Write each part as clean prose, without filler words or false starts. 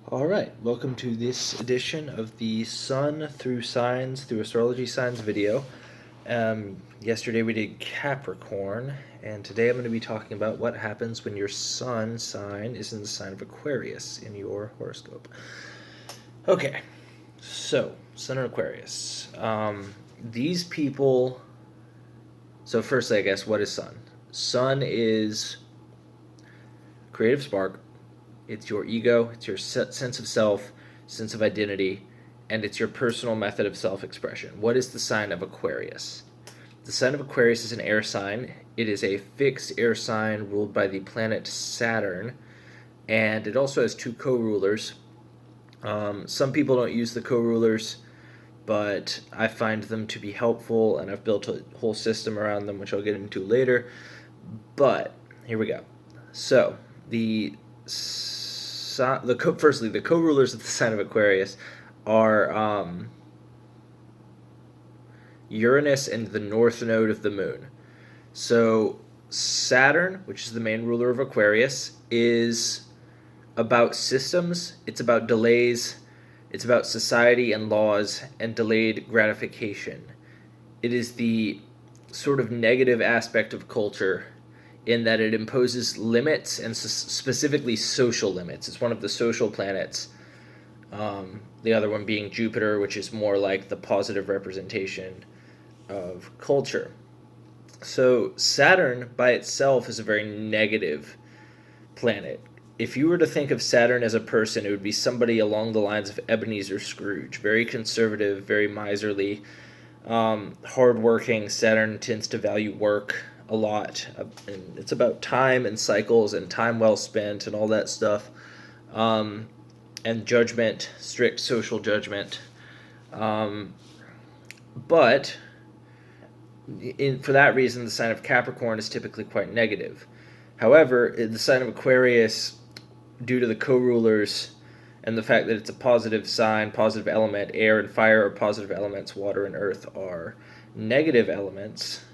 All right, welcome to this edition of the Sun through Signs, through Astrology Signs video. Yesterday we did Capricorn, and today I'm going to be talking about what happens when your Sun sign is in the sign of Aquarius in your horoscope. Okay, so Sun in Aquarius. These people. So firstly, I guess, what is Sun? Sun is creative spark. It's your ego, it's your sense of self, sense of identity, and it's your personal method of self-expression. What is the sign of Aquarius? The sign of Aquarius is an air sign. It is a fixed air sign ruled by the planet Saturn, and it also has two co-rulers. Some people don't use the co-rulers, but I find them to be helpful, and I've built a whole system around them, which I'll get into later. But here we go. So firstly, the co-rulers of the sign of Aquarius are Uranus and the north node of the moon. So Saturn, which is the main ruler of Aquarius, is about systems, it's about delays, it's about society and laws and delayed gratification. It is the sort of negative aspect of culture in that it imposes limits, and specifically social limits. It's one of the social planets. The other one being Jupiter, which is more like the positive representation of culture. So Saturn by itself is a very negative planet. If you were to think of Saturn as a person, it would be somebody along the lines of Ebenezer Scrooge. Very conservative, very miserly, hardworking. Saturn tends to value work a lot, and it's about time and cycles and time well spent and all that stuff, and judgment, strict social judgment. But for that reason, the sign of Capricorn is typically quite negative. However, the sign of Aquarius, due to the co-rulers and the fact that it's a positive sign, positive element, air and fire are positive elements, water and earth are negative elements.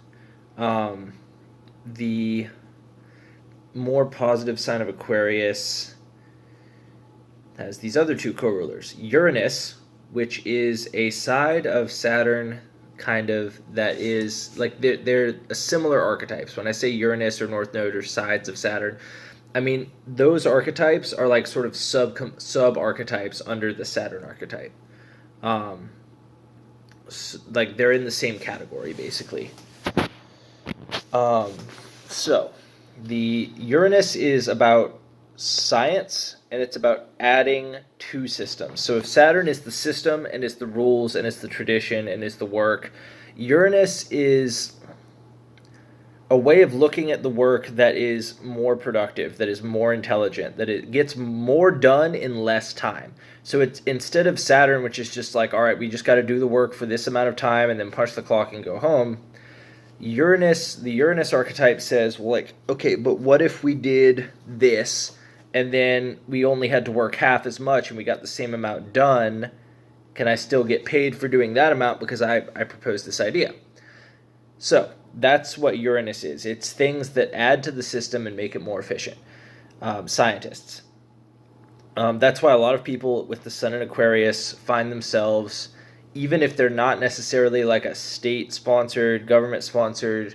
The more positive sign of Aquarius has these other two co-rulers. Uranus, which is a side of Saturn, kind of, that is, like, they're similar archetypes. When I say Uranus or North Node or sides of Saturn, I mean, those archetypes are like sort of sub-archetypes under the Saturn archetype. Like, they're in the same category, basically. So, the Uranus is about science, and it's about adding to systems. So if Saturn is the system, and is the rules, and is the tradition, and is the work, Uranus is a way of looking at the work that is more productive, that is more intelligent, that it gets more done in less time. So it's, instead of Saturn, which is just like, all right, we just got to do the work for this amount of time and then punch the clock and go home, the Uranus archetype says, well, like, okay, but what if we did this and then we only had to work half as much and we got the same amount done? Can I still get paid for doing that amount because I proposed this idea? So that's what Uranus is. It's things that add to the system and make it more efficient. Scientists. That's why a lot of people with the Sun in Aquarius find themselves, even if they're not necessarily like a state-sponsored, government-sponsored,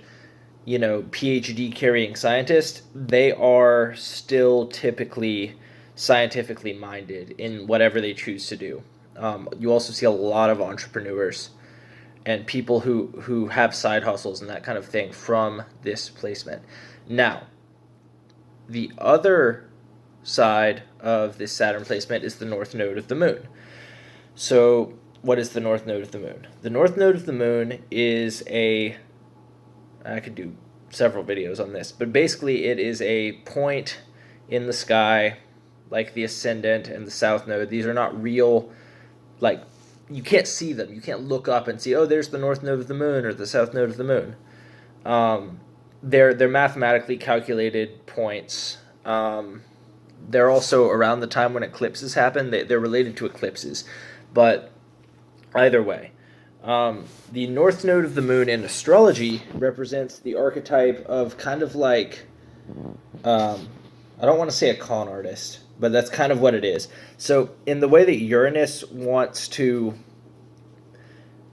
PhD-carrying scientist, they are still typically scientifically minded in whatever they choose to do. You also see a lot of entrepreneurs and people who have side hustles and that kind of thing from this placement. Now, the other side of this Saturn placement is the north node of the moon. So what is the north node of the moon? The north node of the moon is I could do several videos on this, but basically it is a point in the sky, like the ascendant and the south node. These are not real, like, you can't see them. You can't look up and see, oh, there's the north node of the moon or the south node of the moon. They're mathematically calculated points. They're also around the time when eclipses happen. They're related to eclipses, but either way, the north node of the moon in astrology represents the archetype of kind of like, I don't want to say a con artist, but that's kind of what it is. So in the way that Uranus wants to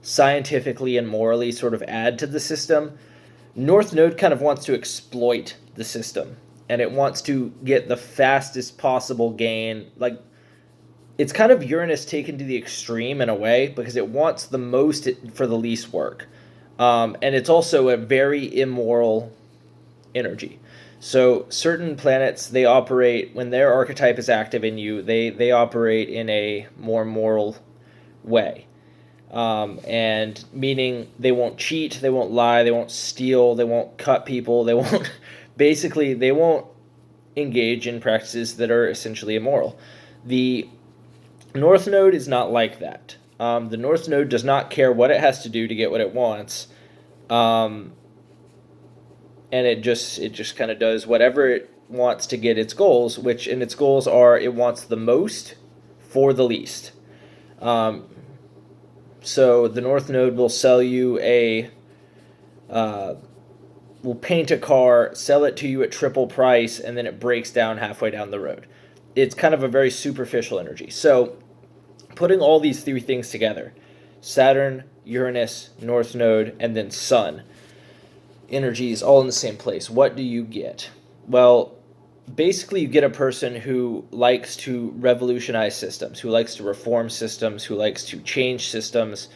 scientifically and morally sort of add to the system, North Node kind of wants to exploit the system, and it wants to get the fastest possible gain. Like, it's kind of Uranus taken to the extreme in a way, because it wants the most for the least work. And it's also a very immoral energy. So certain planets, they operate, when their archetype is active in you, they operate in a more moral way. And meaning they won't cheat, they won't lie, they won't steal, they won't cut people, they won't basically they won't engage in practices that are essentially immoral. The North Node is not like that. The North Node does not care what it has to do to get what it wants, and it just kind of does whatever it wants to get its goals. Which, and its goals are, it wants the most for the least. So the North Node will sell you will paint a car, sell it to you at triple price, and then it breaks down halfway down the road. It's kind of a very superficial energy. So putting all these three things together, Saturn, Uranus, North Node, and then Sun energies all in the same place, what do you get? Well, basically you get a person who likes to revolutionize systems, who likes to reform systems, who likes to change systems.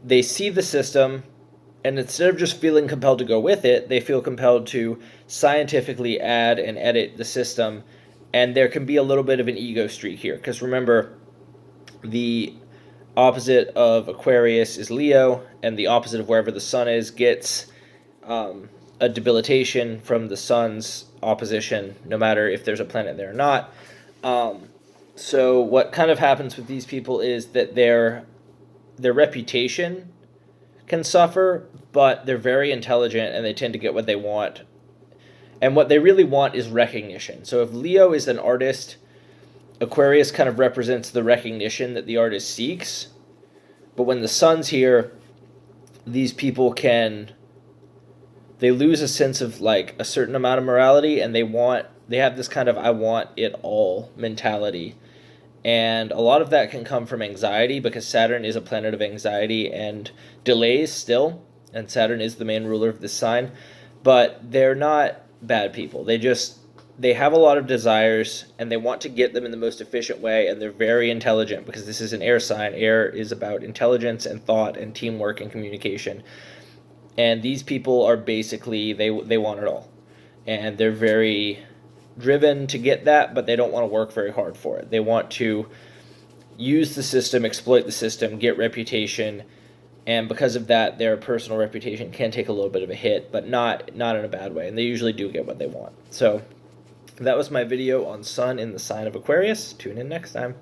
They see the system, and instead of just feeling compelled to go with it, they feel compelled to scientifically add and edit the system. And there can be a little bit of an ego streak here, because remember, the opposite of Aquarius is Leo, and the opposite of wherever the sun is gets a debilitation from the sun's opposition, no matter if there's a planet there or not. So what kind of happens with these people is that their reputation can suffer, but they're very intelligent and they tend to get what they want. And what they really want is recognition. So if Leo is an artist, Aquarius kind of represents the recognition that the artist seeks. But when the sun's here, these people they lose a sense of like a certain amount of morality, and they have this kind of I want it all mentality. And a lot of that can come from anxiety, because Saturn is a planet of anxiety and delays still, and Saturn is the main ruler of this sign. But they're not bad people. They have a lot of desires, and they want to get them in the most efficient way, and they're very intelligent, because this is an air sign. Air is about intelligence and thought and teamwork and communication. And these people are basically, they want it all. And they're very driven to get that, but they don't want to work very hard for it. They want to use the system, exploit the system, get reputation, and because of that, their personal reputation can take a little bit of a hit, but not in a bad way, and they usually do get what they want. So that was my video on Sun in the sign of Aquarius. Tune in next time.